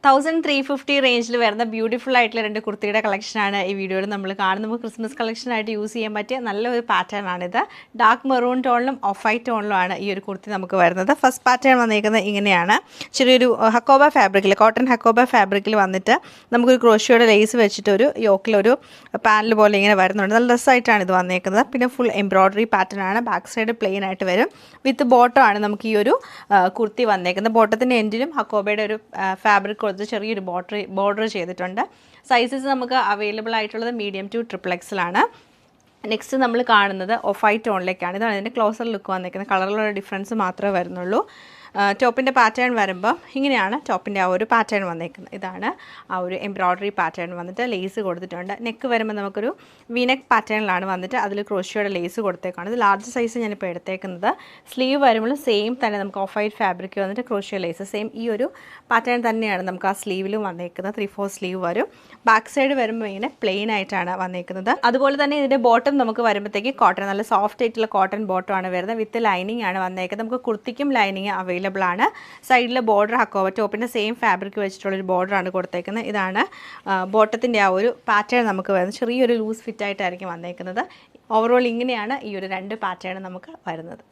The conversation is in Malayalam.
1350 റേഞ്ചിൽ വരുന്ന ബ്യൂട്ടിഫുൾ ആയിട്ടുള്ള 2 കുർത്തിയുടെ കളക്ഷനാണ് ഈ വീഡിയോയിൽ നമ്മൾ കാണുന്നത്. നമുക്ക് ക്രിസ്മസ് കളക്ഷനായിട്ട് യൂസ് ചെയ്യാൻ പറ്റിയ നല്ലൊരു പാറ്റേൺ ആണിത്. ഡാർക്ക് മെറൂൺ ടോണിലും ഓഫ് വൈറ്റ് ടോണിലുമാണ് ഈ ഒരു കുർത്തി നമുക്ക് വരുന്നത്. ഫസ്റ്റ് പാറ്റേൺ വന്നിരിക്കുന്നത് ഇങ്ങനെയാണ്. ചെറിയൊരു ഹക്കോബ ഫാബ്രിക്കിൽ, കോട്ടൺ ഹക്കോബ ഫാബ്രിക്കിൽ വന്നിട്ട് നമുക്കൊരു ക്രോഷിയോടെ ലേസ് വെച്ചിട്ട് ഒരു യോക്കിലൊരു പാനൽ പോലെ ഇങ്ങനെ വരുന്നുണ്ട്. നല്ല രസമായിട്ടാണ് ഇത് വന്നേക്കുന്നത്. പിന്നെ ഫുൾ എംബ്രോയ്ഡറി പാറ്റേൺ ആണ്. ബാക്ക് സൈഡ് പ്ലെയിൻ ആയിട്ട് വരും. വിത്ത് ബോട്ടം ആണ് നമുക്ക് ഈ ഒരു കുർത്തി വന്നേക്കുന്നത്. ബോട്ടത്തിൻ്റെ എൻഡിലും ഹക്കോബയുടെ ഒരു ഫാബ്രിക് കൊടുത്ത് ചെറിയൊരു ബോർഡർ ചെയ്തിട്ടുണ്ട്. സൈസസ് നമുക്ക് അവൈലബിൾ ആയിട്ടുള്ളത് മീഡിയം ടു XXL ആണ്. നെക്സ്റ്റ് നമ്മൾ കാണുന്നത് ഓഫ് വൈറ്റ് ടോണിലേക്കാണ്. ഇതാണ് ഇതിൻ്റെ ക്ലോസർ ലുക്ക് വന്നിരിക്കുന്നത്. കളറിലുള്ള ഡിഫറൻസ് മാത്രമേ വരുന്നുള്ളൂ. ടോപ്പിൻ്റെ പാറ്റേൺ വരുമ്പോൾ ഇങ്ങനെയാണ് ടോപ്പിൻ്റെ ആ ഒരു പാറ്റേൺ വന്നേക്കുന്നത്. ഇതാണ് ആ ഒരു എംബ്രോയ്ഡറി പാറ്റേൺ വന്നിട്ട് ലേസ് കൊടുത്തിട്ടുണ്ട്. നെക്ക് വരുമ്പോൾ നമുക്കൊരു വിനെക്ക് പാറ്റേണിലാണ് വന്നിട്ട് അതിൽ ക്രോഷിയോടെ ലേസ് കൊടുത്തേക്കാണ്. ഇത് ലാർജ് സൈസ് ഞാനിപ്പോൾ എടുത്തേക്കുന്നത്. സ്ലീവ് വരുമ്പോൾ സെയിം തന്നെ നമുക്ക് ഓഫ് വൈറ്റ് ഫാബ്രിക് വന്നിട്ട് ക്രോഷിയോ ലേസ് സെയിം ഈ ഒരു പാറ്റേൺ തന്നെയാണ് നമുക്ക് ആ സ്ലീവിലും വന്നേക്കുന്നത്. 3/4 സ്ലീവ് വരും. ബാക്ക് സൈഡ് വരുമ്പോൾ ഇങ്ങനെ പ്ലെയിൻ ആയിട്ടാണ് വന്നേക്കുന്നത്. അതുപോലെ തന്നെ ഇതിൻ്റെ ബോട്ടം നമുക്ക് വരുമ്പോഴത്തേക്ക് കോട്ടൺ, നല്ല സോഫ്റ്റ് ആയിട്ടുള്ള കോട്ടൺ ബോട്ടം ആണ് വരുന്നത്. വിത്ത് ലൈനിങ് ആണ് വന്നേക്കുന്നത്. നമുക്ക് കുർത്തിക്കും ലൈനിങ് അവൈലബിൾ ആണ്. സൈഡിൽ ബോർഡർ ഹക്കോവ ടോപ്പിൻ്റെ സെയിം ഫാബ്രിക് വെച്ചിട്ടുള്ളൊരു ബോർഡറാണ് കൊടുത്തേക്കുന്നത്. ഇതാണ് ബോട്ടത്തിൻ്റെ ആ ഒരു പാറ്റേൺ നമുക്ക് വരുന്നത്. ചെറിയൊരു ലൂസ് ഫിറ്റ് ആയിട്ടായിരിക്കും വന്നേക്കുന്നത്. ഓവറോൾ ഇങ്ങനെയാണ് ഈ ഒരു 2 പാറ്റേൺ നമുക്ക് വരുന്നത്.